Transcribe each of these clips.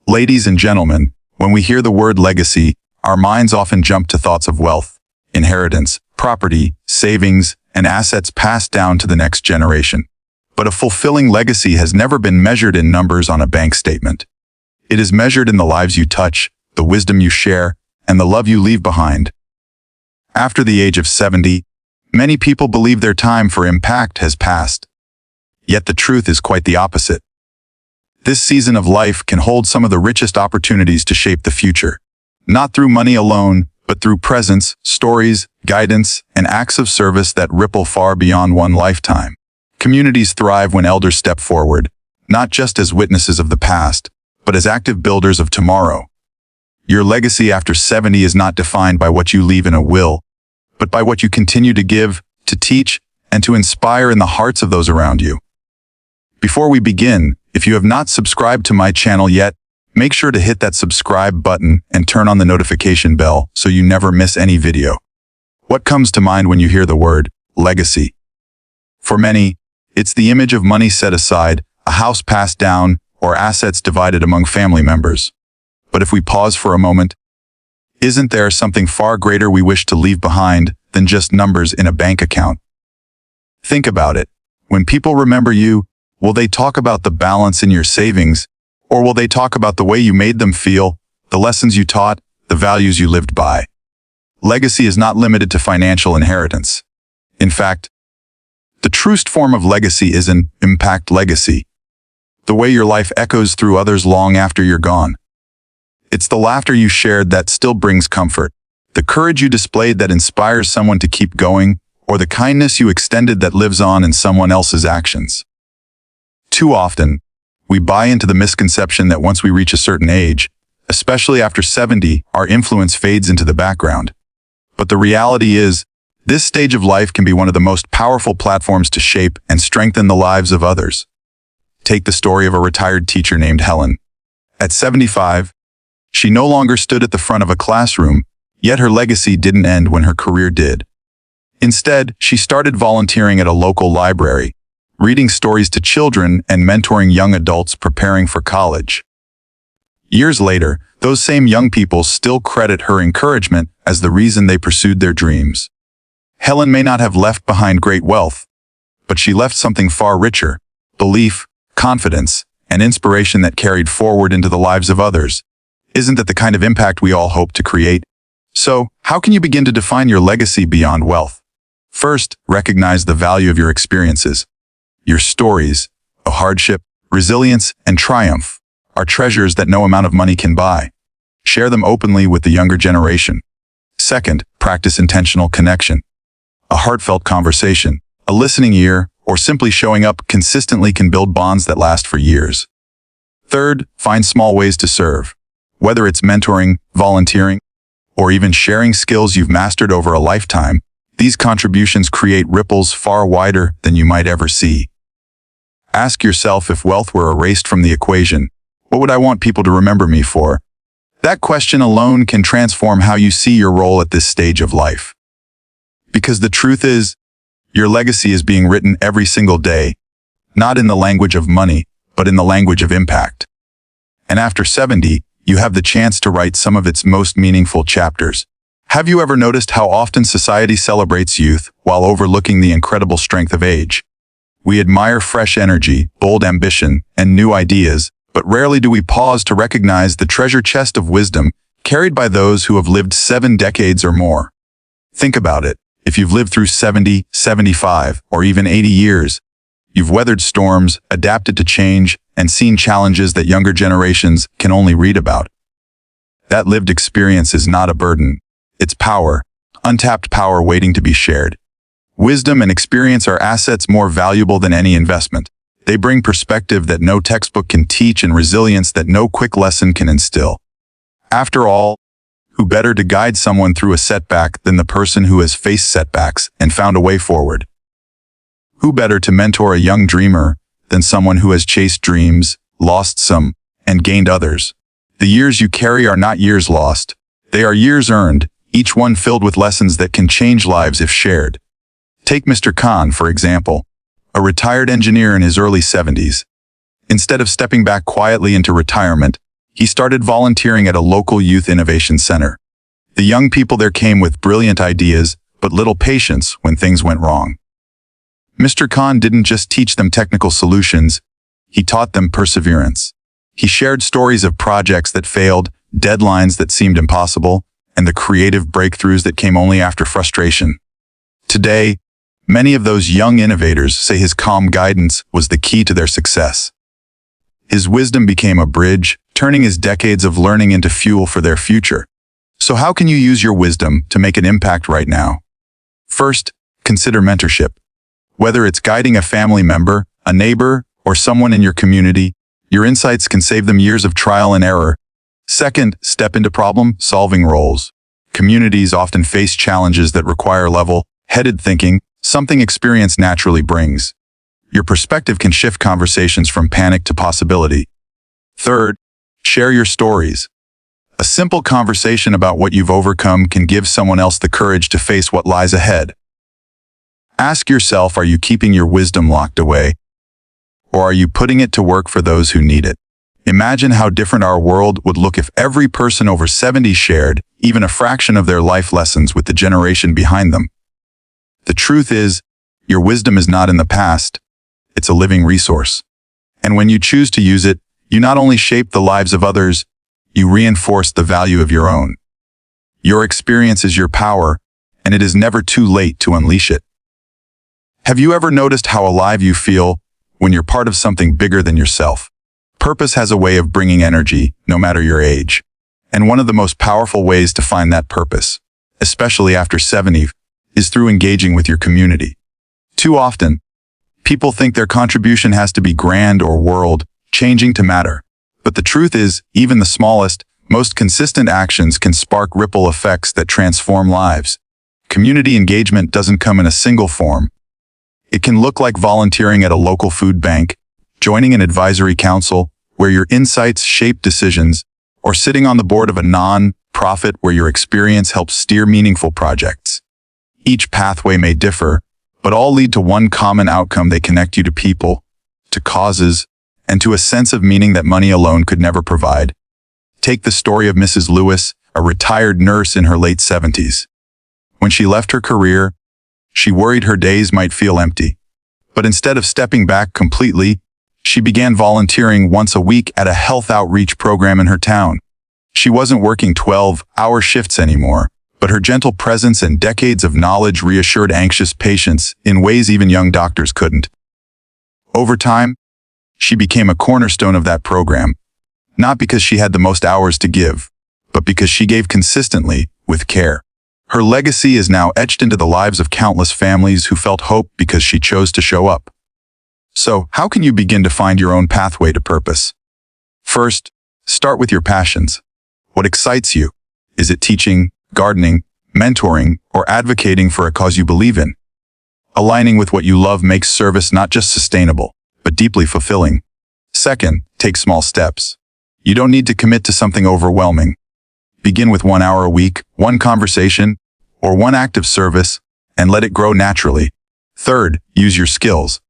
Ladies and gentlemen, when we hear the word legacy, our minds often jump to thoughts of wealth, inheritance, property, savings, and assets passed down to the next generation. But a fulfilling legacy has never been measured in numbers on a bank statement. It is measured in the lives you touch, the wisdom you share, and the love you leave behind. After the age of 70, many people believe their time for impact has passed. Yet the truth is quite the opposite. This season of life can hold some of the richest opportunities to shape the future, not through money alone, but through presence, stories, guidance, and acts of service that ripple far beyond one lifetime. Communities thrive when elders step forward, not just as witnesses of the past, but as active builders of tomorrow. Your legacy after 70 is not defined by what you leave in a will, but by what you continue to give, to teach, and to inspire in the hearts of those around you. Before we begin, if you have not subscribed to my channel yet, make sure to hit that subscribe button and turn on the notification bell so you never miss any video. What comes to mind when you hear the word legacy? For many, it's the image of money set aside, a house passed down, or assets divided among family members. But if we pause for a moment, isn't there something far greater we wish to leave behind than just numbers in a bank account? Think about it. When people remember you, will they talk about the balance in your savings, or will they talk about the way you made them feel, the lessons you taught, the values you lived by? Legacy is not limited to financial inheritance. In fact, the truest form of legacy is an impact legacy, the way your life echoes through others long after you're gone. It's the laughter you shared that still brings comfort, the courage you displayed that inspires someone to keep going, or the kindness you extended that lives on in someone else's actions. Too often, we buy into the misconception that once we reach a certain age, especially after 70, our influence fades into the background. But the reality is, this stage of life can be one of the most powerful platforms to shape and strengthen the lives of others. Take the story of a retired teacher named Helen. At 75, she no longer stood at the front of a classroom, yet her legacy didn't end when her career did. Instead, she started volunteering at a local library, reading stories to children and mentoring young adults preparing for college. Years later, those same young people still credit her encouragement as the reason they pursued their dreams. Helen may not have left behind great wealth, but she left something far richer: belief, confidence, and inspiration that carried forward into the lives of others. Isn't that the kind of impact we all hope to create? So, how can you begin to define your legacy beyond wealth? First, recognize the value of your experiences. Your stories of hardship, resilience, and triumph are treasures that no amount of money can buy. Share them openly with the younger generation. Second, practice intentional connection. A heartfelt conversation, a listening ear, or simply showing up consistently can build bonds that last for years. Third, find small ways to serve. Whether it's mentoring, volunteering, or even sharing skills you've mastered over a lifetime, these contributions create ripples far wider than you might ever see. Ask yourself, if wealth were erased from the equation, what would I want people to remember me for? That question alone can transform how you see your role at this stage of life. Because the truth is, your legacy is being written every single day, not in the language of money, but in the language of impact. And after 70, you have the chance to write some of its most meaningful chapters. Have you ever noticed how often society celebrates youth while overlooking the incredible strength of age? We admire fresh energy, bold ambition, and new ideas, but rarely do we pause to recognize the treasure chest of wisdom carried by those who have lived 7 decades or more. Think about it. If you've lived through 70, 75, or even 80 years, you've weathered storms, adapted to change, and seen challenges that younger generations can only read about. That lived experience is not a burden. It's power, untapped power waiting to be shared. Wisdom and experience are assets more valuable than any investment. They bring perspective that no textbook can teach and resilience that no quick lesson can instill. After all, who better to guide someone through a setback than the person who has faced setbacks and found a way forward? Who better to mentor a young dreamer than someone who has chased dreams, lost some, and gained others? The years you carry are not years lost. They are years earned, each one filled with lessons that can change lives if shared. Take Mr. Khan, for example, a retired engineer in his early 70s. Instead of stepping back quietly into retirement, He started volunteering at a local youth innovation center. The young people there came with brilliant ideas, but little patience when things went wrong. Mr. Khan didn't just teach them technical solutions, he taught them perseverance. He shared stories of projects that failed, deadlines that seemed impossible, and the creative breakthroughs that came only after frustration. Today, many of those young innovators say his calm guidance was the key to their success. His wisdom became a bridge, turning his decades of learning into fuel for their future. So how can you use your wisdom to make an impact right now? First, consider mentorship. Whether it's guiding a family member, a neighbor, or someone in your community, your insights can save them years of trial and error. Second, step into problem-solving roles. Communities often face challenges that require level-headed thinking, something experience naturally brings. Your perspective can shift conversations from panic to possibility. Third, share your stories. A simple conversation about what you've overcome can give someone else the courage to face what lies ahead. Ask yourself, are you keeping your wisdom locked away? Or are you putting it to work for those who need it? Imagine how different our world would look if every person over 70 shared even a fraction of their life lessons with the generation behind them. The truth is, your wisdom is not in the past, it's a living resource. And when you choose to use it, you not only shape the lives of others, you reinforce the value of your own. Your experience is your power, and it is never too late to unleash it. Have you ever noticed how alive you feel when you're part of something bigger than yourself? Purpose has a way of bringing energy, no matter your age. And one of the most powerful ways to find that purpose, especially after 70, is through engaging with your community. Too often, people think their contribution has to be grand or world-changing to matter. But the truth is, even the smallest, most consistent actions can spark ripple effects that transform lives. Community engagement doesn't come in a single form. It can look like volunteering at a local food bank, joining an advisory council where your insights shape decisions, or sitting on the board of a non-profit where your experience helps steer meaningful projects. Each pathway may differ, but all lead to one common outcome: they connect you to people, to causes, and to a sense of meaning that money alone could never provide. Take the story of Mrs. Lewis, a retired nurse in her late 70s. When she left her career, she worried her days might feel empty. But instead of stepping back completely, she began volunteering once a week at a health outreach program in her town. She wasn't working 12-hour shifts anymore, but her gentle presence and decades of knowledge reassured anxious patients in ways even young doctors couldn't. Over time, she became a cornerstone of that program, not because she had the most hours to give, but because she gave consistently, with care. Her legacy is now etched into the lives of countless families who felt hope because she chose to show up. So, how can you begin to find your own pathway to purpose? First, start with your passions. What excites you? Is it teaching, gardening, mentoring, or advocating for a cause you believe in? Aligning with what you love makes service not just sustainable, but deeply fulfilling. Second, take small steps. You don't need to commit to something overwhelming. Begin with 1 hour a week, one conversation, or one act of service, and let it grow naturally. Third, use your skills.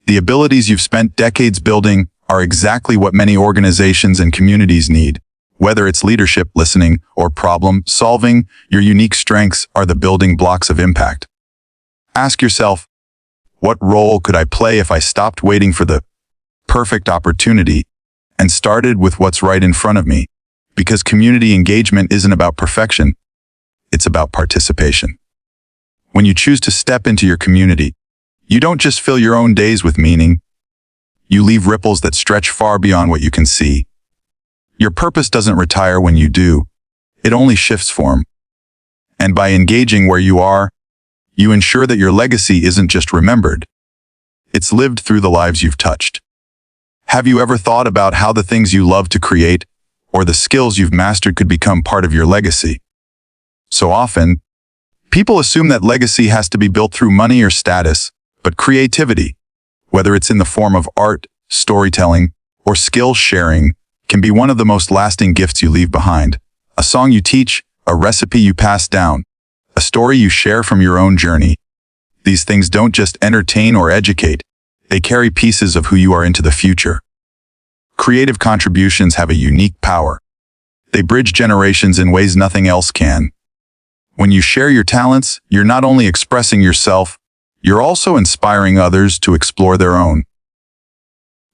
The abilities you've spent decades building are exactly what many organizations and communities need. Whether it's leadership, listening, or problem solving, your unique strengths are the building blocks of impact. Ask yourself, what role could I play if I stopped waiting for the perfect opportunity and started with what's right in front of me? Because community engagement isn't about perfection, it's about participation. When you choose to step into your community, you don't just fill your own days with meaning, you leave ripples that stretch far beyond what you can see. Your purpose doesn't retire when you do, it only shifts form. And by engaging where you are, you ensure that your legacy isn't just remembered, it's lived through the lives you've touched. Have you ever thought about how the things you love to create, or the skills you've mastered, could become part of your legacy? So often, people assume that legacy has to be built through money or status, but creativity, whether it's in the form of art, storytelling, or skill sharing, can be one of the most lasting gifts you leave behind. A song you teach, a recipe you pass down, a story you share from your own journey. These things don't just entertain or educate, they carry pieces of who you are into the future. creative contributions have a unique power. They bridge generations in ways nothing else can. When you share your talents, you're not only expressing yourself, you're also inspiring others to explore their own.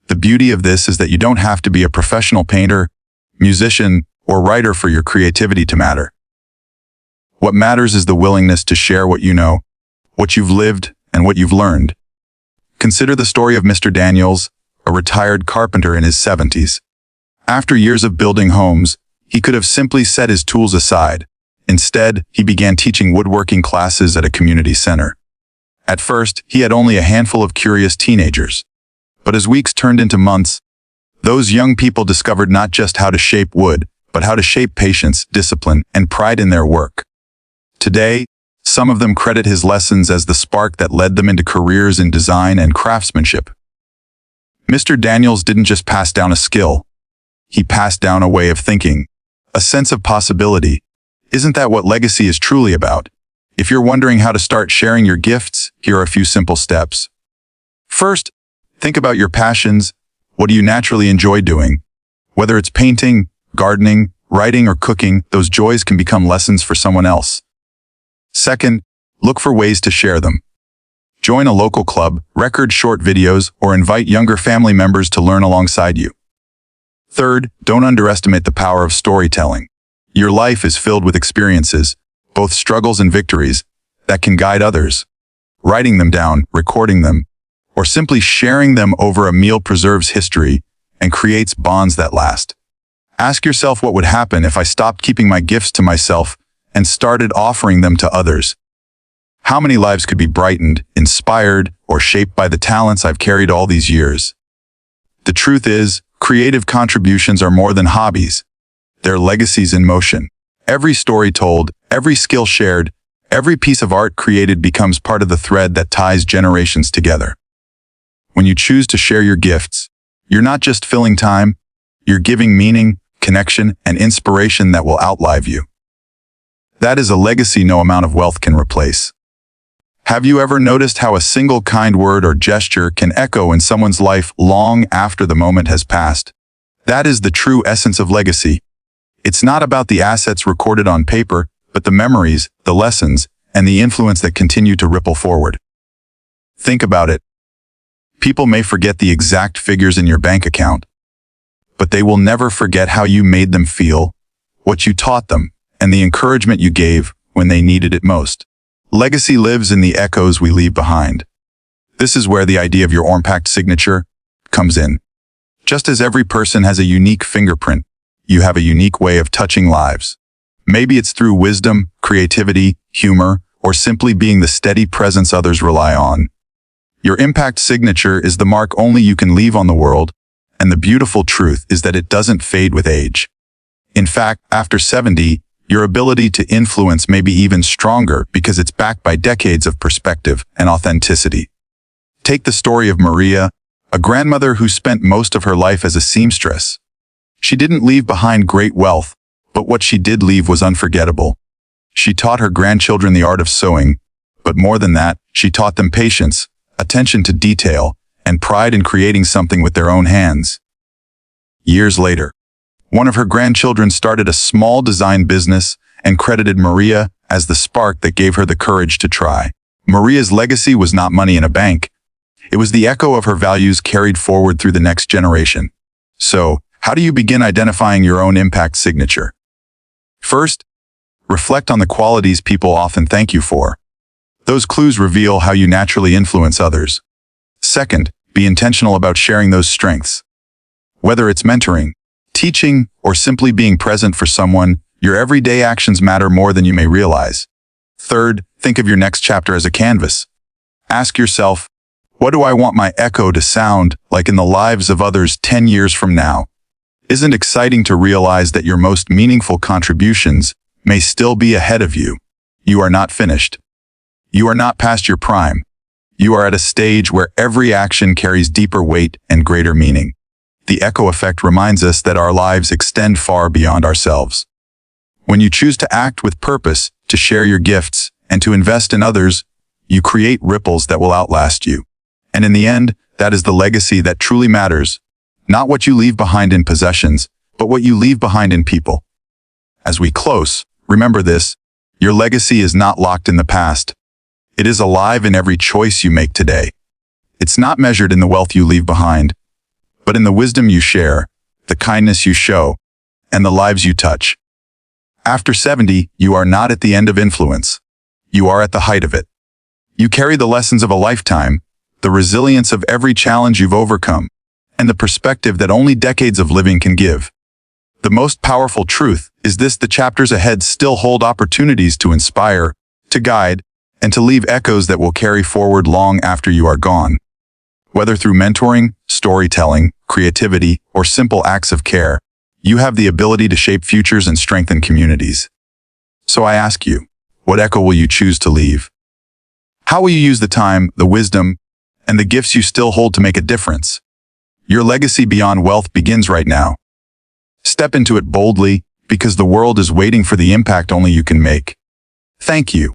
The beauty of this is that you don't have to be a professional painter, musician, or writer for your creativity to matter. What matters is the willingness to share what you know, what you've lived, and what you've learned. Consider the story of Mr. Daniels, a retired carpenter in his 70s. After years of building homes, he could have simply set his tools aside. Instead, he began teaching woodworking classes at a community center. At first, he had only a handful of curious teenagers. But as weeks turned into months, those young people discovered not just how to shape wood, but how to shape patience, discipline, and pride in their work. Today, some of them credit his lessons as the spark that led them into careers in design and craftsmanship. Mr. Daniels didn't just pass down a skill. He passed down a way of thinking, a sense of possibility. Isn't that what legacy is truly about? If you're wondering how to start sharing your gifts, here are a few simple steps. First, think about your passions. What do you naturally enjoy doing? Whether it's painting, gardening, writing, or cooking, those joys can become lessons for someone else. Second, look for ways to share them. Join a local club, record short videos, or invite younger family members to learn alongside you. Third, don't underestimate the power of storytelling. Your life is filled with experiences, both struggles and victories, that can guide others. Writing them down, recording them, or simply sharing them over a meal preserves history and creates bonds that last. Ask yourself what would happen if I stopped keeping my gifts to myself and started offering them to others. How many lives could be brightened, inspired, or shaped by the talents I've carried all these years? The truth is, creative contributions are more than hobbies. They're legacies in motion. Every story told, every skill shared, every piece of art created becomes part of the thread that ties generations together. When you choose to share your gifts, you're not just filling time, you're giving meaning, connection, and inspiration that will outlive you. That is a legacy no amount of wealth can replace. Have you ever noticed how a single kind word or gesture can echo in someone's life long after the moment has passed? That is the true essence of legacy. It's not about the assets recorded on paper, but the memories, the lessons, and the influence that continue to ripple forward. Think about it. People may forget the exact figures in your bank account, but they will never forget how you made them feel, what you taught them, and the encouragement you gave when they needed it most. Legacy lives in the echoes we leave behind. This is where the idea of your impact signature comes in. Just as every person has a unique fingerprint, you have a unique way of touching lives. Maybe it's through wisdom, creativity, humor, or simply being the steady presence others rely on. Your impact signature is the mark only you can leave on the world, and the beautiful truth is that it doesn't fade with age. In fact, after 70, your ability to influence may be even stronger because it's backed by decades of perspective and authenticity. Take the story of Maria, a grandmother who spent most of her life as a seamstress. She didn't leave behind great wealth, but what she did leave was unforgettable. She taught her grandchildren the art of sewing, but more than that, she taught them patience, attention to detail, and pride in creating something with their own hands. Years later, one of her grandchildren started a small design business and credited Maria as the spark that gave her the courage to try. Maria's legacy was not money in a bank. It was the echo of her values carried forward through the next generation. So, how do you begin identifying your own impact signature? First, reflect on the qualities people often thank you for. Those clues reveal how you naturally influence others. Second, be intentional about sharing those strengths. Whether it's mentoring, teaching, or simply being present for someone, your everyday actions matter more than you may realize. Third, think of your next chapter as a canvas. Ask yourself, what do I want my echo to sound like in the lives of others 10 years from now? Isn't it exciting to realize that your most meaningful contributions may still be ahead of you? You are not finished. You are not past your prime. You are at a stage where every action carries deeper weight and greater meaning. The echo effect reminds us that our lives extend far beyond ourselves. When you choose to act with purpose, to share your gifts, and to invest in others, you create ripples that will outlast you. And in the end, that is the legacy that truly matters, Not what you leave behind in possessions, but what you leave behind in people. As we close, remember this: your legacy is not locked in the past. It is alive in every choice you make today. It's not measured in the wealth you leave behind, but in the wisdom you share, the kindness you show, and the lives you touch. After 70, you are not at the end of influence. You are at the height of it. You carry the lessons of a lifetime, the resilience of every challenge you've overcome, and the perspective that only decades of living can give. The most powerful truth is this: the chapters ahead still hold opportunities to inspire, to guide, and to leave echoes that will carry forward long after you are gone. Whether through mentoring, storytelling, creativity, or simple acts of care, you have the ability to shape futures and strengthen communities. So I ask you, what echo will you choose to leave? How will you use the time, the wisdom, and the gifts you still hold to make a difference? Your legacy beyond wealth begins right now. Step into it boldly, because the world is waiting for the impact only you can make. Thank you.